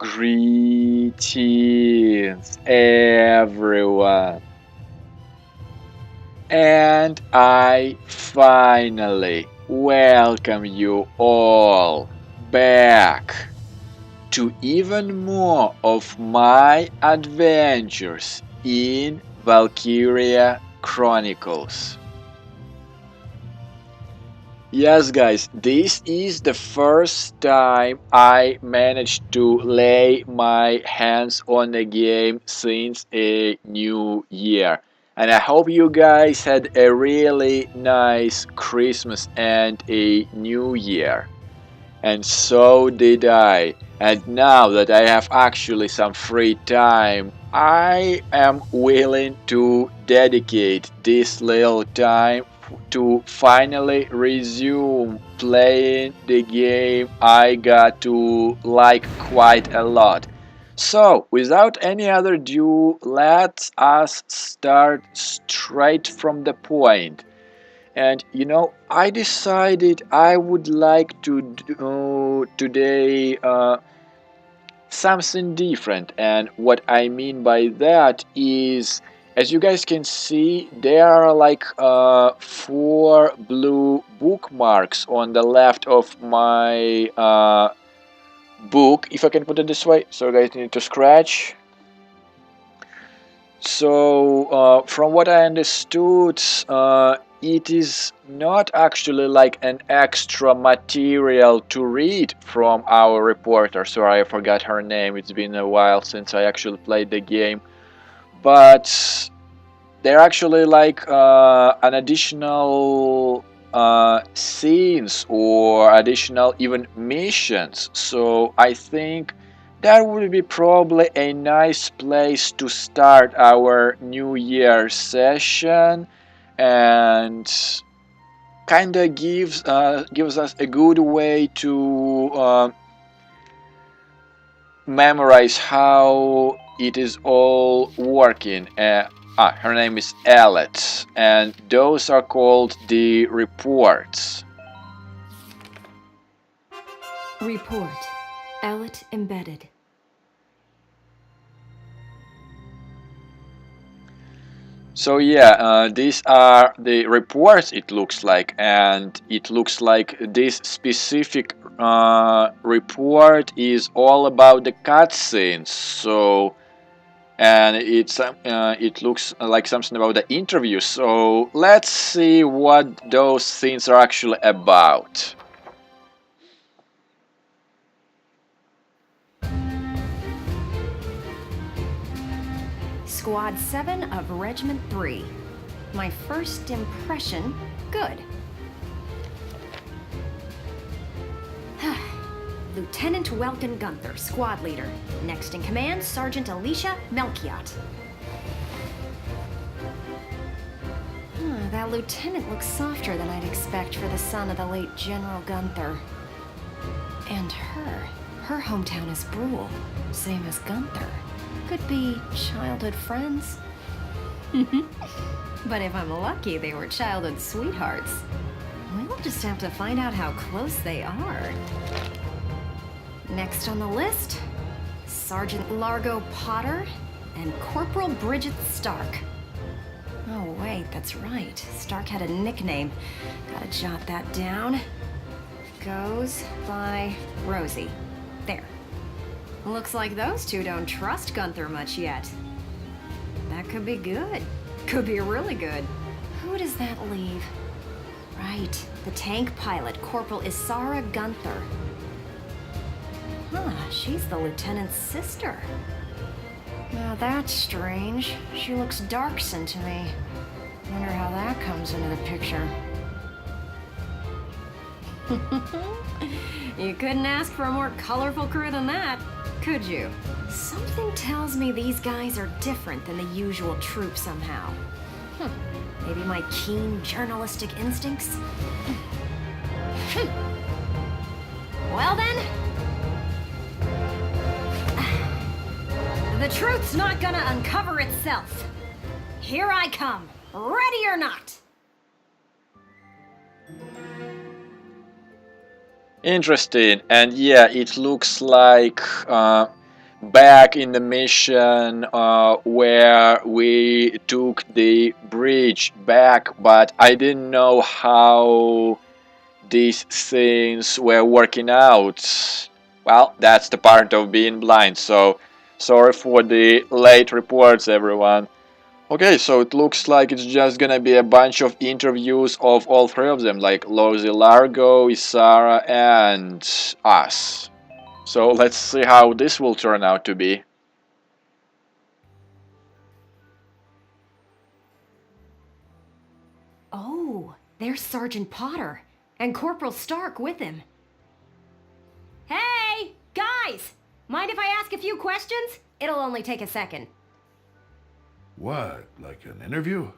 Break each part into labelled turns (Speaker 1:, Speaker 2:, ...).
Speaker 1: Greetings, everyone, and I finally welcome you all back to even more of my adventures in Valkyria Chronicles. Yes, guys, this is the first time I managed to lay my hands on the game since a new year. And I hope you guys had a really nice Christmas and a new year. And so did I. And now that I have actually some free time, I am willing to dedicate this little time to finally resume playing the game I got to like quite a lot. So, without any other ado, let us start straight from the point. And I decided I would like to do today something different. And what I mean by that is, as you guys can see, there are like four blue bookmarks on the left of my book, if I can put it this way. So, guys need to scratch. So, from what I understood, it is not actually like an extra material to read from our reporter. Sorry, I forgot her name. It's been a while since I actually played the game. But they're actually like an additional scenes or additional even missions. So I think that would be probably a nice place to start our New Year session, and kinda gives us a good way to memorize how it is all working. Her name is Ellet, and those are called the reports.
Speaker 2: Report. Ellet embedded.
Speaker 1: So yeah, these are the reports, it looks like, and it looks like this specific report is all about the cutscenes. So, and it looks like something about the interview. So let's see what those things are actually about.
Speaker 2: Squad 7 of Regiment 3. My first impression, good. Lieutenant Welkin Gunther, squad leader. Next in command, Sergeant Alicia Melchiot. That lieutenant looks softer than I'd expect for the son of the late General Gunther. And her hometown is Brule, same as Gunther. Could be childhood friends. But if I'm lucky, they were childhood sweethearts. We'll just have to find out how close they are. Next on the list, Sergeant Largo Potter and Corporal Bridget Stark. Oh wait, that's right. Stark had a nickname. Gotta jot that down. Goes by Rosie. There. Looks like those two don't trust Gunther much yet. That could be good. Could be really good. Who does that leave? Right, the tank pilot, Corporal Isara Gunther. She's the lieutenant's sister. Now that's strange. She looks Darkson to me. Wonder how that comes into the picture. You couldn't ask for a more colorful crew than that, could you? Something tells me these guys are different than the usual troop somehow. Maybe my keen journalistic instincts? Well then... The truth's not gonna uncover itself. Here I come, ready or not.
Speaker 1: Interesting, and yeah, it looks like back in the mission where we took the bridge back, but I didn't know how these things were working out. Well, that's the part of being blind, so sorry for the late reports, everyone. Okay, so it looks like it's just gonna be a bunch of interviews of all three of them, like Lozy Largo, Isara, and us. So let's see how this will turn out to be.
Speaker 2: Oh, there's Sergeant Potter, and Corporal Stark with him. Hey, guys! Mind if I ask a few questions? It'll only take a second.
Speaker 3: What, like an interview?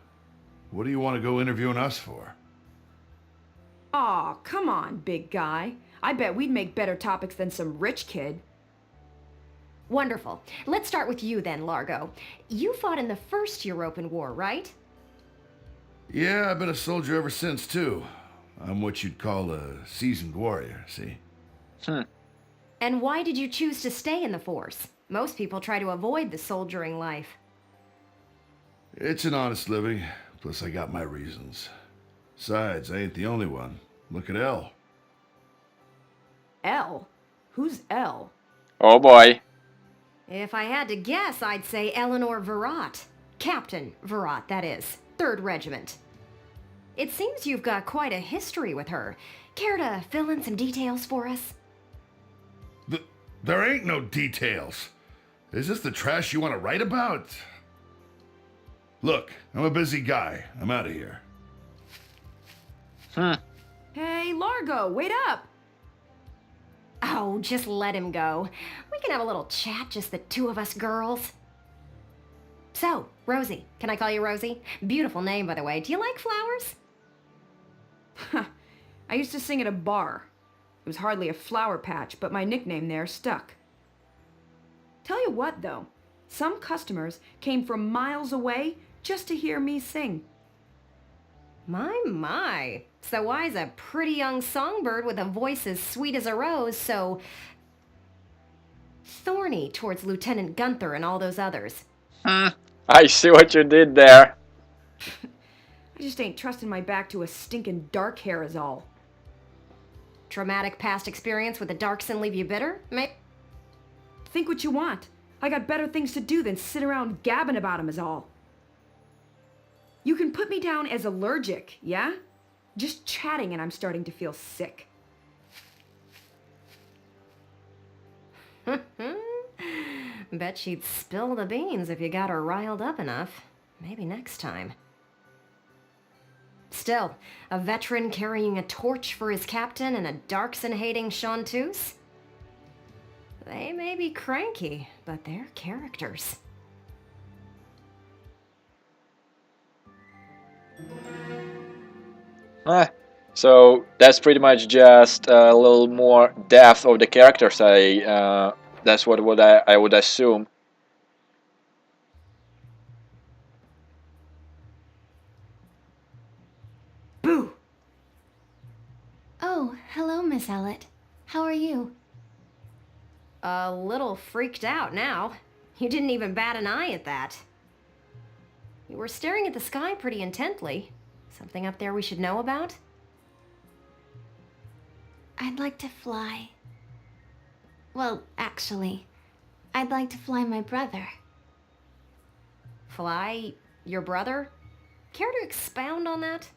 Speaker 3: What do you want to go interviewing us for?
Speaker 4: Aw, come on, big guy. I bet we'd make better topics than some rich kid.
Speaker 2: Wonderful. Let's start with you then, Largo. You fought in the First European War, right?
Speaker 3: Yeah, I've been a soldier ever since, too. I'm what you'd call a seasoned warrior, see?
Speaker 2: And why did you choose to stay in the Force? Most people try to avoid the soldiering life.
Speaker 3: It's an honest living, plus I got my reasons. Besides, I ain't the only one. Look at Elle.
Speaker 4: Elle? Who's Elle?
Speaker 1: Oh boy.
Speaker 2: If I had to guess, I'd say Eleanor Virat. Captain Virat, that is. 3rd Regiment. It seems you've got quite a history with her. Care to fill in some details for us?
Speaker 3: There ain't no details. Is this the trash you want to write about? Look, I'm a busy guy. I'm out of here.
Speaker 4: Hey, Largo, wait up!
Speaker 2: Oh, just let him go. We can have a little chat, just the two of us girls. So, Rosie. Can I call you Rosie? Beautiful name, by the way. Do you like flowers?
Speaker 4: I used to sing at a bar. It was hardly a flower patch, but my nickname there stuck. Tell you what, though. Some customers came from miles away just to hear me sing.
Speaker 2: My. So why's a pretty young songbird with a voice as sweet as a rose so thorny towards Lieutenant Gunther and all those others?
Speaker 1: I see what you did there.
Speaker 4: I just ain't trusting my back to a stinking dark hair is all.
Speaker 2: Traumatic past experience with the Darkson leave you bitter?
Speaker 4: Think what you want. I got better things to do than sit around gabbing about 'em is all. You can put me down as allergic, yeah? Just chatting and I'm starting to feel sick.
Speaker 2: Bet she'd spill the beans if you got her riled up enough. Maybe next time. Still, a veteran carrying a torch for his captain and a Darkson-hating chanteuse? They may be cranky, but they're characters.
Speaker 1: So that's pretty much just a little more depth of the characters. That's what I would assume.
Speaker 4: Boo!
Speaker 5: Oh, hello, Miss Ellet. How are you?
Speaker 2: A little freaked out now. You didn't even bat an eye at that. You were staring at the sky pretty intently. Something up there we should know about?
Speaker 5: I'd like to fly. Well, actually, I'd like to fly my brother.
Speaker 2: Fly your brother? Care to expound on that?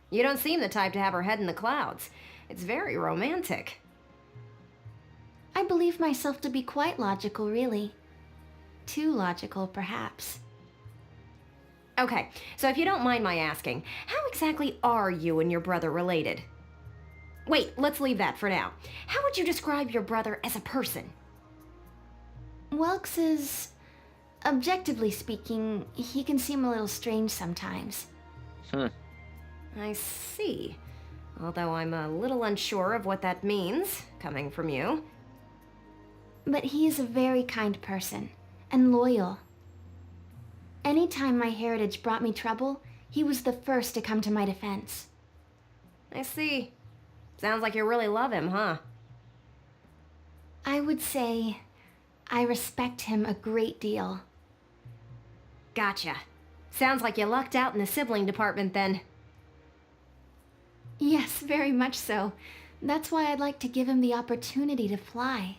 Speaker 2: You don't seem the type to have her head in the clouds. It's very romantic.
Speaker 5: I believe myself to be quite logical, really. Too logical, perhaps.
Speaker 2: Okay, so if you don't mind my asking, how exactly are you and your brother related? Wait, let's leave that for now. How would you describe your brother as a person?
Speaker 5: Welks is... objectively speaking, he can seem a little strange sometimes.
Speaker 2: I see. Although I'm a little unsure of what that means, coming from you.
Speaker 5: But he is a very kind person, and loyal. Anytime my heritage brought me trouble, he was the first to come to my defense.
Speaker 2: I see. Sounds like you really love him, huh?
Speaker 5: I would say I respect him a great deal.
Speaker 2: Gotcha. Sounds like you lucked out in the sibling department then.
Speaker 5: Yes, very much so. That's why I'd like to give him the opportunity to fly.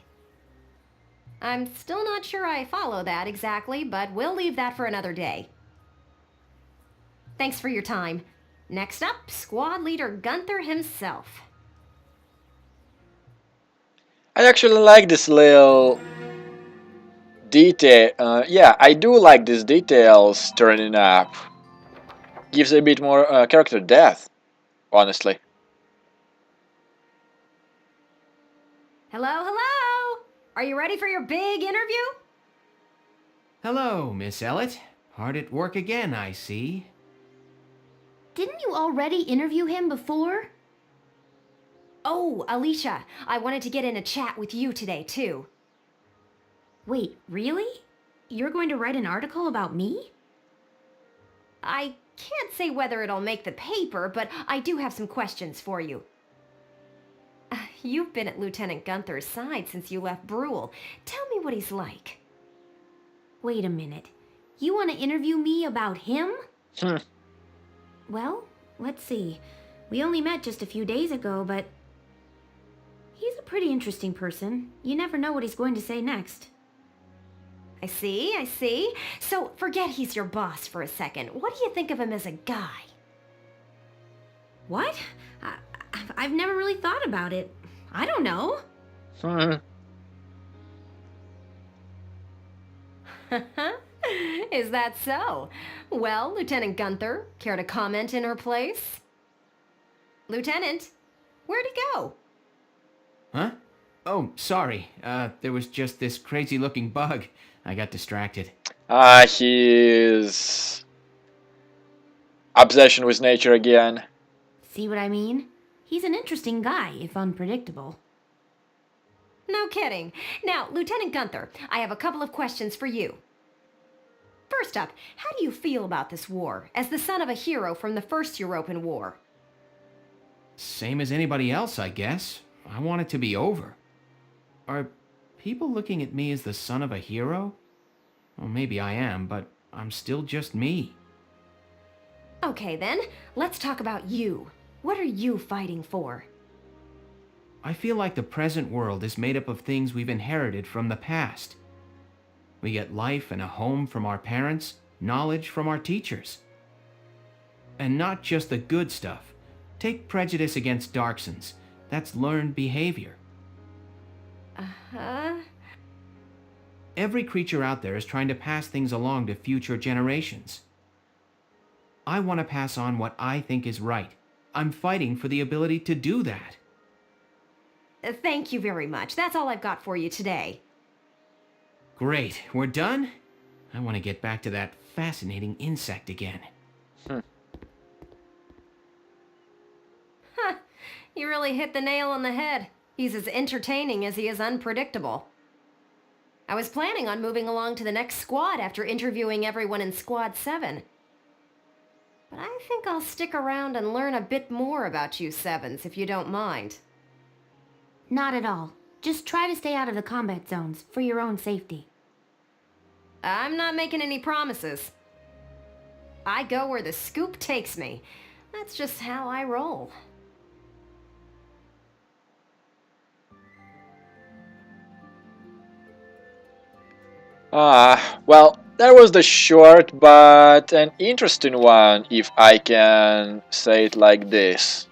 Speaker 2: I'm still not sure I follow that exactly, but we'll leave that for another day. Thanks for your time. Next up, Squad Leader Gunther himself.
Speaker 1: I actually like this little detail. Yeah, I do like these details turning up. Gives a bit more character depth, honestly.
Speaker 2: Hello, hello! Are you ready for your big interview?
Speaker 6: Hello, Miss Ellet. Hard at work again, I see.
Speaker 5: Didn't you already interview him before?
Speaker 2: Oh, Alicia, I wanted to get in a chat with you today, too.
Speaker 4: Wait, really? You're going to write an article about me?
Speaker 2: I can't say whether it'll make the paper, but I do have some questions for you. You've been at Lieutenant Gunther's side since you left Brule. Tell me what he's like.
Speaker 4: Wait a minute. You want to interview me about him? Well, let's see. We only met just a few days ago, but he's a pretty interesting person. You never know what he's going to say next.
Speaker 2: I see. So forget he's your boss for a second. What do you think of him as a guy?
Speaker 4: What? I've never really thought about it. I don't know.
Speaker 2: Is that so? Well, Lieutenant Gunther, care to comment in her place? Lieutenant, where'd he go?
Speaker 6: Huh? Oh, sorry. There was just this crazy-looking bug. I got distracted.
Speaker 1: His obsession with nature again.
Speaker 4: See what I mean? He's an interesting guy, if unpredictable.
Speaker 2: No kidding. Now, Lieutenant Gunther, I have a couple of questions for you. First up, how do you feel about this war, as the son of a hero from the First European War?
Speaker 6: Same as anybody else, I guess. I want it to be over. Are people looking at me as the son of a hero? Well, maybe I am, but I'm still just me.
Speaker 2: Okay then, let's talk about you. What are you fighting for?
Speaker 6: I feel like the present world is made up of things we've inherited from the past. We get life and a home from our parents, knowledge from our teachers. And not just the good stuff. Take prejudice against Darksons. That's learned behavior.
Speaker 2: Uh-huh.
Speaker 6: Every creature out there is trying to pass things along to future generations. I want to pass on what I think is right. I'm fighting for the ability to do that.
Speaker 2: Thank you very much. That's all I've got for you today.
Speaker 6: Great, we're done? I want to get back to that fascinating insect again.
Speaker 2: You really hit the nail on the head. He's as entertaining as he is unpredictable. I was planning on moving along to the next squad after interviewing everyone in Squad 7. But I think I'll stick around and learn a bit more about you Sevens, if you don't mind.
Speaker 4: Not at all. Just try to stay out of the combat zones, for your own safety.
Speaker 2: I'm not making any promises. I go where the scoop takes me. That's just how I roll.
Speaker 1: Well, that was the short but an interesting one, if I can say it like this.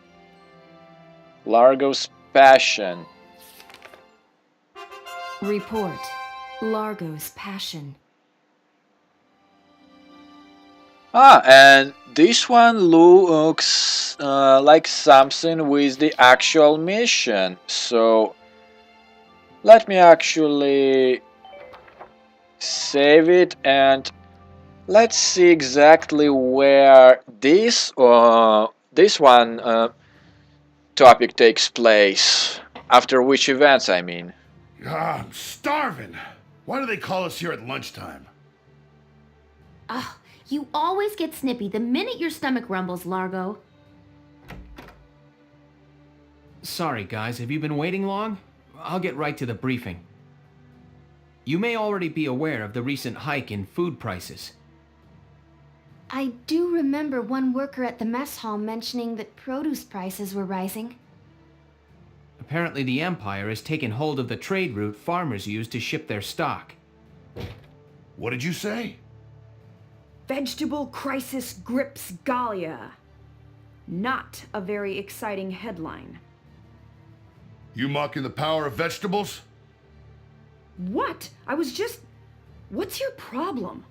Speaker 1: Largo's passion.
Speaker 2: Report. Largo's passion.
Speaker 1: And this one looks like something with the actual mission. So let me actually save it and let's see exactly where this one topic takes place. After which events, I mean.
Speaker 3: I'm starving. Why do they call us here at lunchtime?
Speaker 4: Ugh, you always get snippy the minute your stomach rumbles, Largo.
Speaker 6: Sorry, guys, have you been waiting long? I'll get right to the briefing. You may already be aware of the recent hike in food prices.
Speaker 5: I do remember one worker at the mess hall mentioning that produce prices were rising.
Speaker 6: Apparently the Empire has taken hold of the trade route farmers use to ship their stock.
Speaker 3: What did you say?
Speaker 4: Vegetable crisis grips Gallia. Not a very exciting headline.
Speaker 3: You mocking the power of vegetables?
Speaker 4: What? What's your problem?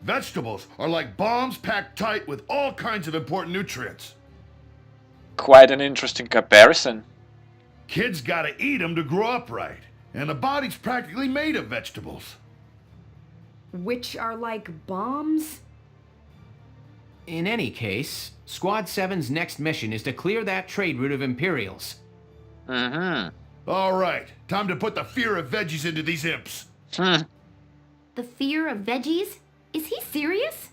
Speaker 3: Vegetables are like bombs packed tight with all kinds of important nutrients.
Speaker 1: Quite an interesting comparison.
Speaker 3: Kids gotta eat them to grow up right, and the body's practically made of vegetables.
Speaker 4: Which are like bombs?
Speaker 6: In any case, Squad 7's next mission is to clear that trade route of Imperials.
Speaker 3: All right, time to put the fear of veggies into these imps.
Speaker 5: The fear of veggies? Is he serious?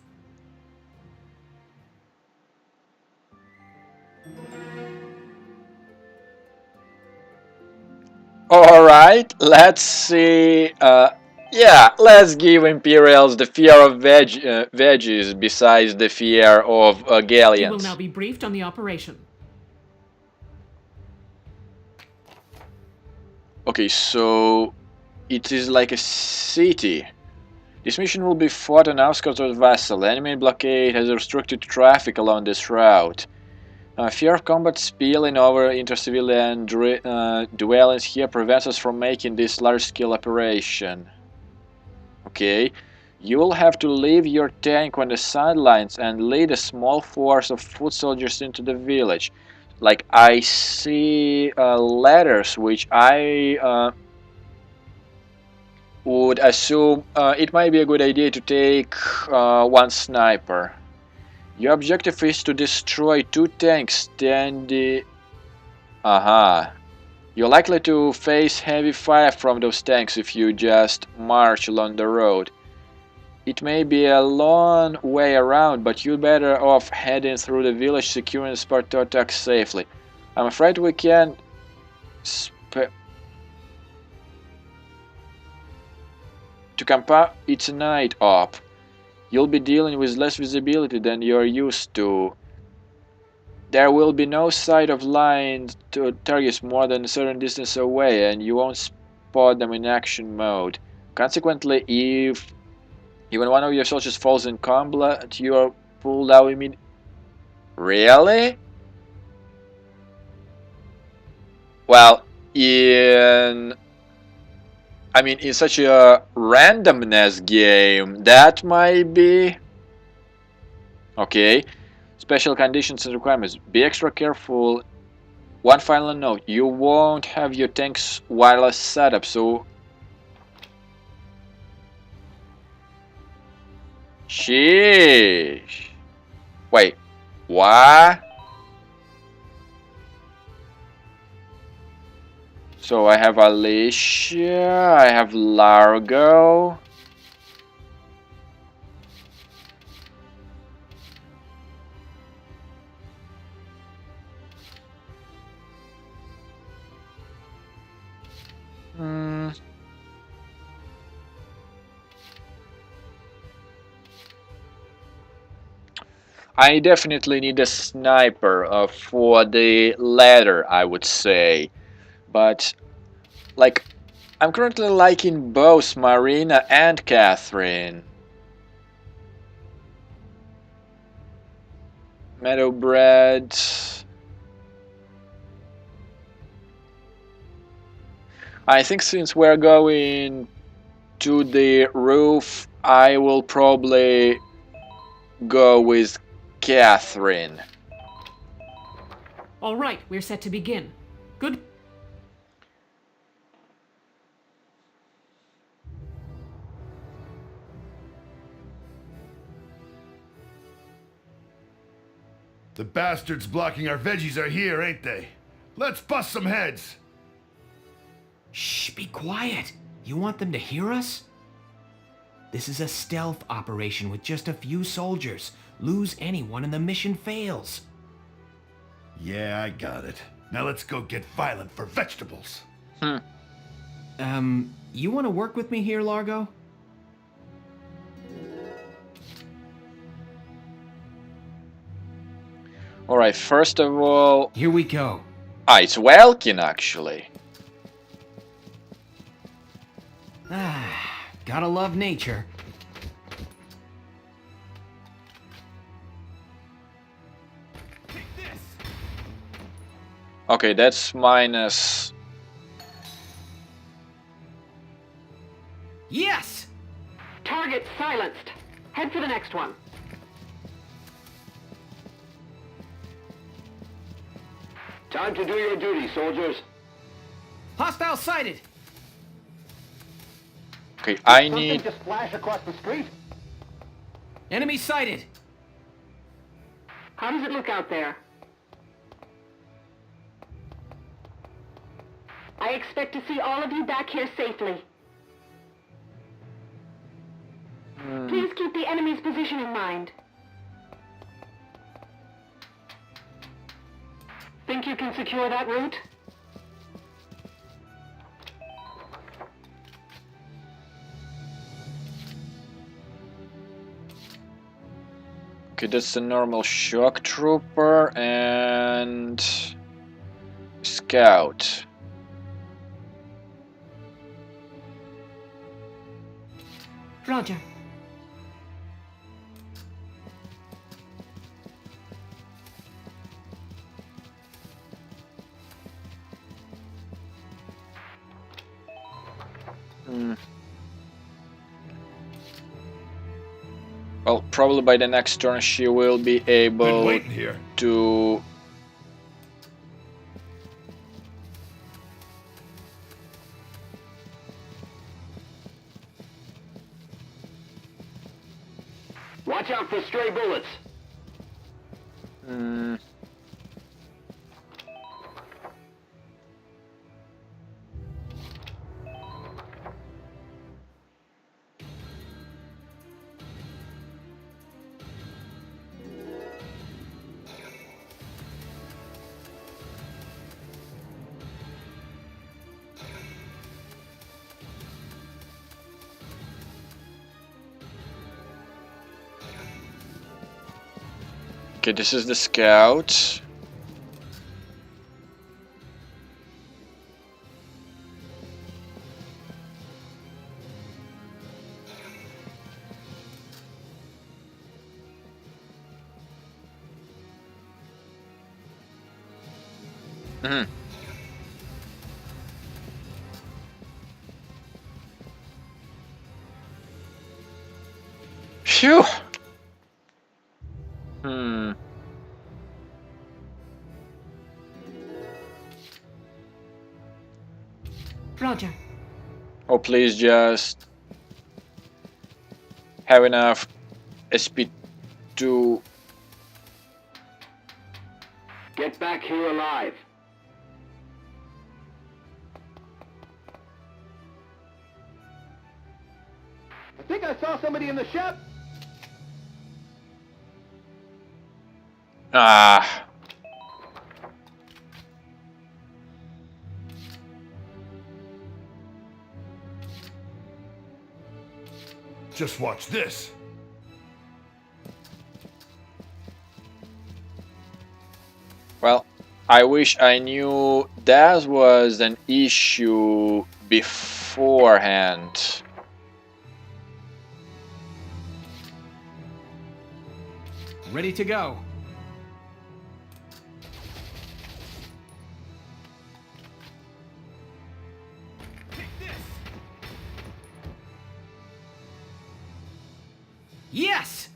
Speaker 1: Alright, let's see. Yeah, let's give Imperials the fear of veggies besides the fear of
Speaker 7: You will
Speaker 1: Galleons.
Speaker 7: now be briefed on the operation.
Speaker 1: Okay, so it is like a city. This mission will be fought on outskirts of the vessel. The enemy blockade has restricted traffic along this route. Fear of combat spilling over into civilian dwellings here prevents us from making this large-scale operation. Okay, you will have to leave your tank on the sidelines and lead a small force of foot soldiers into the village. Like, I see letters which I would assume it might be a good idea to take one sniper. Your objective is to destroy 2 tanks standing... You're likely to face heavy fire from those tanks if you just march along the road. It may be a long way around, but you're better off heading through the village securing the spot to attack safely. I'm afraid we can't... To camp it's night op. You'll be dealing with less visibility than you're used to. There will be no sight of line to targets more than a certain distance away, and you won't spot them in action mode. Consequently, if even one of your soldiers falls in combat, you are pulled out immediately. Really? Well, in such a randomness game, that might be... Okay. Special conditions and requirements. Be extra careful. One final note. You won't have your tank's wireless setup, so... Sheesh. Wait. What? So I have Alicia, I have Largo. I definitely need a sniper for the ladder, I would say. But, like, I'm currently liking both Marina and Catherine. Meadowbread. I think since we're going to the roof, I will probably go with Catherine.
Speaker 7: All right, we're set to begin. Good.
Speaker 3: The bastards blocking our veggies are here, ain't they? Let's bust some heads!
Speaker 6: Shh, be quiet. You want them to hear us? This is a stealth operation with just a few soldiers. Lose anyone and the mission fails.
Speaker 3: Yeah, I got it. Now let's go get violent for vegetables.
Speaker 6: You want to work with me here, Largo?
Speaker 1: Alright, first of all...
Speaker 6: Here we go.
Speaker 1: Ah, it's Welkin, actually.
Speaker 6: Gotta love nature.
Speaker 1: Okay, that's minus...
Speaker 6: Yes!
Speaker 7: Target silenced. Head for the next one.
Speaker 8: Time to do your duty, soldiers.
Speaker 6: Hostile sighted!
Speaker 1: Okay, I
Speaker 8: Something
Speaker 1: need...
Speaker 8: just flash across the street.
Speaker 6: Enemy sighted!
Speaker 7: How does it look out there?
Speaker 9: I expect to see all of you back here safely. Please keep the enemy's position in mind.
Speaker 7: Think you can secure that route?
Speaker 1: Okay, that's a normal shock trooper and... Scout.
Speaker 7: Roger.
Speaker 1: Well, probably by the next turn she will be
Speaker 3: Been
Speaker 1: able
Speaker 3: waiting here.
Speaker 1: to...
Speaker 8: Watch out for stray bullets.
Speaker 1: Mm, okay, this is the scout. Mhm. Phew! Hmm.
Speaker 7: Roger.
Speaker 1: Oh, please just have enough SP to...
Speaker 8: Get back here alive. I think I saw somebody in the shop.
Speaker 1: Ah.
Speaker 3: Just watch this.
Speaker 1: Well, I wish I knew that was an issue beforehand.
Speaker 6: Ready to go. Yes!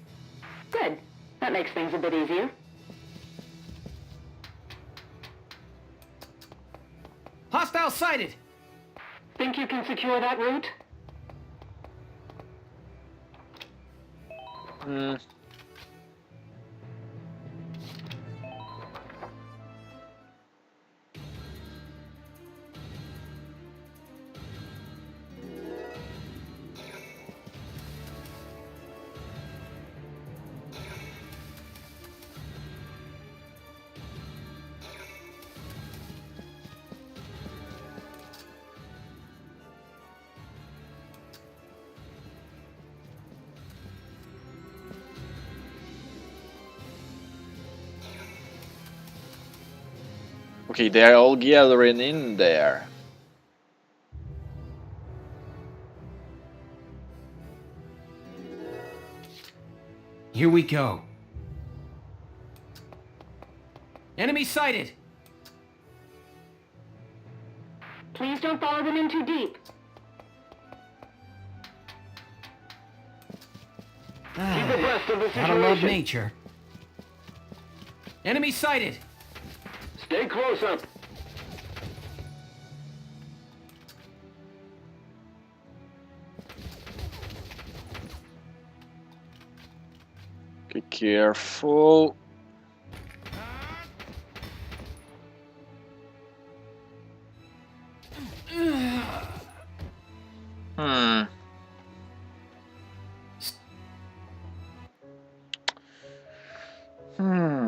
Speaker 9: Good. That makes things a bit easier.
Speaker 6: Hostile sighted!
Speaker 7: Think you can secure that route?
Speaker 1: Hmm. Okay, they're all gathering in there.
Speaker 6: Here we go. Enemy sighted!
Speaker 9: Please don't follow them in too deep.
Speaker 8: Keep abreast of the
Speaker 6: Gotta love
Speaker 8: situation.
Speaker 6: nature. Enemy sighted!
Speaker 8: Stay close up.
Speaker 1: Be careful. Hmm. Hmm.